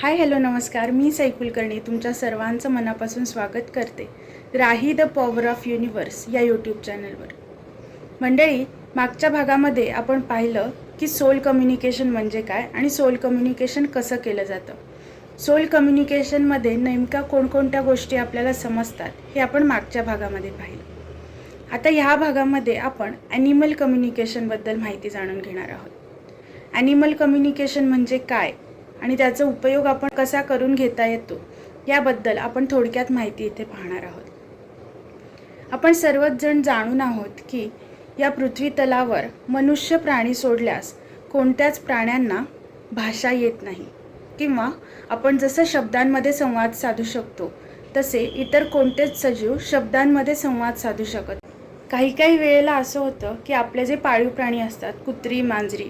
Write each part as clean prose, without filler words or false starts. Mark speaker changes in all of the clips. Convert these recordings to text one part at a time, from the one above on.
Speaker 1: Hi hello नमस्कार, मी सई कुलकर्णी तुमच्या सर्वांचं मनापासून स्वागत करते राही द पॉवर ऑफ युनिवर्स या यूट्यूब चॅनलवर। मंडळी, मागच्या भागामध्ये आपण पाहिलं की सोल कम्युनिकेशन म्हणजे काय आणि सोल कम्युनिकेशन कसं केलं जातं। सोल कम्युनिकेशनमध्ये नेमका कोणकोणत्या गोष्टी आपल्याला समजतात हे आपण मागच्या भागामध्ये पाहिलं। आता ह्या भागामध्ये आपण ॲनिमल कम्युनिकेशनबद्दल माहिती जाणून घेणार आहोत। ॲनिमल कम्युनिकेशन म्हणजे काय आणि त्याचा उपयोग आपण कसा करून घेता येतो याबद्दल आपण थोडक्यात माहिती इथे पाहणार आहोत। आपण सर्वच जण जाणून आहोत की या पृथ्वी तलावर मनुष्य प्राणी सोडल्यास कोणत्याच प्राण्यांना भाषा येत नाही किंवा आपण जसं शब्दांमध्ये संवाद साधू शकतो तसे इतर कोणतेच सजीव शब्दांमध्ये संवाद साधू शकत नाही। काही वेळेला असं होतं की आपले जे पाळीव प्राणी असतात, कुत्री मांजरी,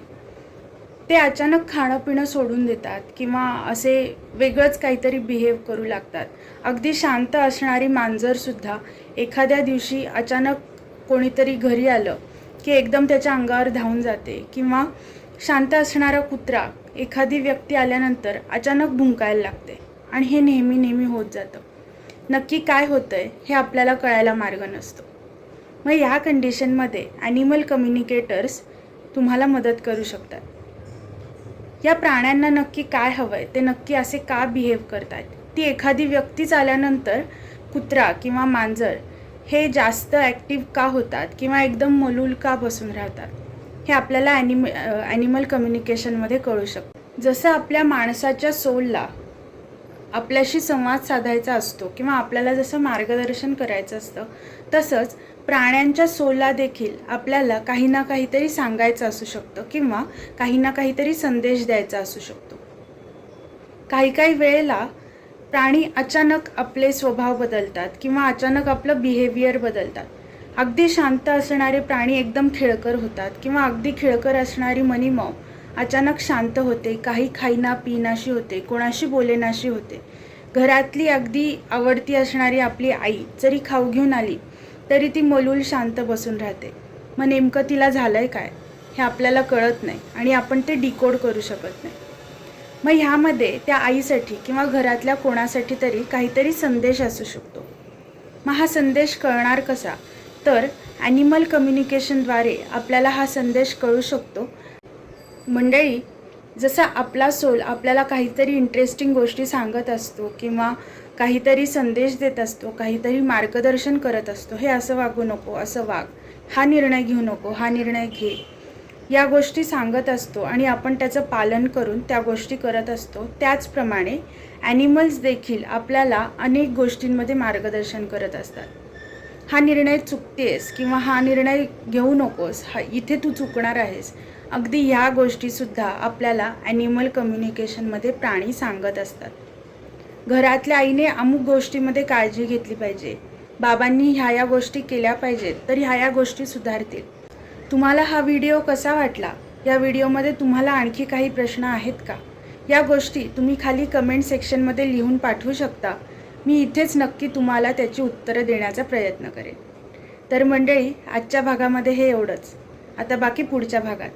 Speaker 1: ते अचानक खाणं पिणं सोडून देतात किंवा असे वेगळंच काहीतरी बिहेव करू लागतात। अगदी शांत असणारी मांजरसुद्धा एखाद्या दिवशी अचानक कोणीतरी घरी आलं की एकदम त्याच्या अंगावर धावून जाते किंवा शांत असणारा कुत्रा एखादी व्यक्ती आल्यानंतर अचानक भुंकायला लागते आणि हे नेहमी होत जातं। नक्की काय होतंय हे आपल्याला कळायला मार्ग नसतो। मग ह्या कंडिशनमध्ये ॲनिमल कम्युनिकेटर्स तुम्हाला मदत करू शकतात। या प्राण्यांना नक्की काय हवंय, ते नक्की असे का बिहेव करतात, ती एखादी व्यक्तीच आल्यानंतर कुत्रा किंवा मांजर हे जास्त ॲक्टिव्ह का होतात किंवा एकदम मलूल का बसून राहतात, हे आपल्याला ॲनिमल कम्युनिकेशनमध्ये कळू शकतं। जसं आपल्या माणसाच्या सोलला आपल्याशी संवाद साधायचा असतो किंवा आपल्याला जसं मार्गदर्शन करायचं असतं, तसंच प्राण्यांच्या सोलला देखील आपल्याला काही ना काहीतरी सांगायचं असू शकतं किंवा काही ना काहीतरी संदेश द्यायचा असू शकतो। काही वेळेला प्राणी अचानक आपले स्वभाव बदलतात किंवा अचानक आपलं बिहेवियर बदलतात। अगदी शांत असणारे प्राणी एकदम खेळकर होतात किंवा अगदी खेळकर असणारी मनीमाऊ अचानक शांत होते, काही खाईना पिनाशी होते, कोणाशी बोलेनाशी होते। घरातली अगदी आवडती असणारी आपली आई जरी खाऊ घेऊन आली तरी ती मलूल शांत बसून राहते। मग नेमकं तिला झालंय काय हे आपल्याला कळत नाही आणि आपण ते डिकोड करू शकत नाही। मग ह्यामध्ये त्या आईसाठी किंवा घरातल्या कोणासाठी तरी काहीतरी संदेश असू शकतो। मग हा संदेश कळणार कसा, तर ॲनिमल कम्युनिकेशनद्वारे आपल्याला हा संदेश कळू शकतो। मंडळी, जसा आपला सोल आपल्याला काहीतरी इंटरेस्टिंग गोष्टी सांगत असतो किंवा काहीतरी संदेश देत असतो, काहीतरी मार्गदर्शन करत असतो, हे असं वागू नको, असं वाग, हा निर्णय घेऊ नको, हा निर्णय घे, या गोष्टी सांगत असतो आणि आपण त्याचं पालन करून त्या गोष्टी करत असतो। त्याचप्रमाणे ॲनिमल्स देखील आपल्याला अनेक गोष्टींमध्ये मार्गदर्शन करत असतात। हा निर्णय चुकतेस किंवा हा निर्णय घेऊ नकोस, इथे तू चुकणार आहेस, अगदी ह्या गोष्टीसुद्धा आपल्याला ॲनिमल कम्युनिकेशनमध्ये प्राणी सांगत असतात। घरातल्या आईने अमुक गोष्टीमध्ये काळजी घेतली पाहिजे, बाबांनी ह्या गोष्टी केल्या पाहिजेत तर ह्या गोष्टी सुधारतील। तुम्हाला हा व्हिडिओ कसा वाटला, या व्हिडिओमध्ये तुम्हाला आणखी काही प्रश्न आहेत का, या गोष्टी तुम्ही खाली कमेंट सेक्शनमध्ये लिहून पाठवू शकता। मी इथेच नक्की तुम्हाला त्याची उत्तरं देण्याचा प्रयत्न करेन। तर मंडळी, आजच्या भागामध्ये हे एवढंच। आता बाकी पुढच्या भागात।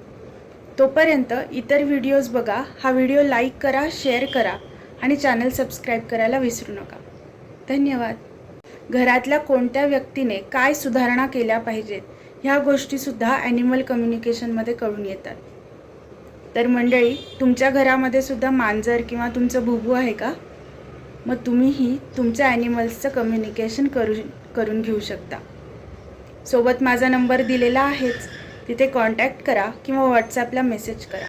Speaker 1: तोपर्यंत इतर व्हिडिओज बघा, हा व्हिडिओ लाईक करा, शेअर करा आणि चॅनल सबस्क्राईब करायला विसरू नका। धन्यवाद। घरातल्या कोणत्या व्यक्तीने काय सुधारणा केल्या पाहिजेत ह्या गोष्टीसुद्धा ॲनिमल कम्युनिकेशनमध्ये कळून येतात। तर मंडळी, तुमच्या घरामध्ये सुद्धा मांजर किंवा तुमचं भुबू आहे का? मग तुम्हीही तुमच्या ॲनिमल्सचं कम्युनिकेशन करून घेऊ शकता। सोबत माझा नंबर दिलेला आहेच, तिथे कॉन्टॅक्ट करा किंवा व्हॉट्सॲपला मेसेज करा।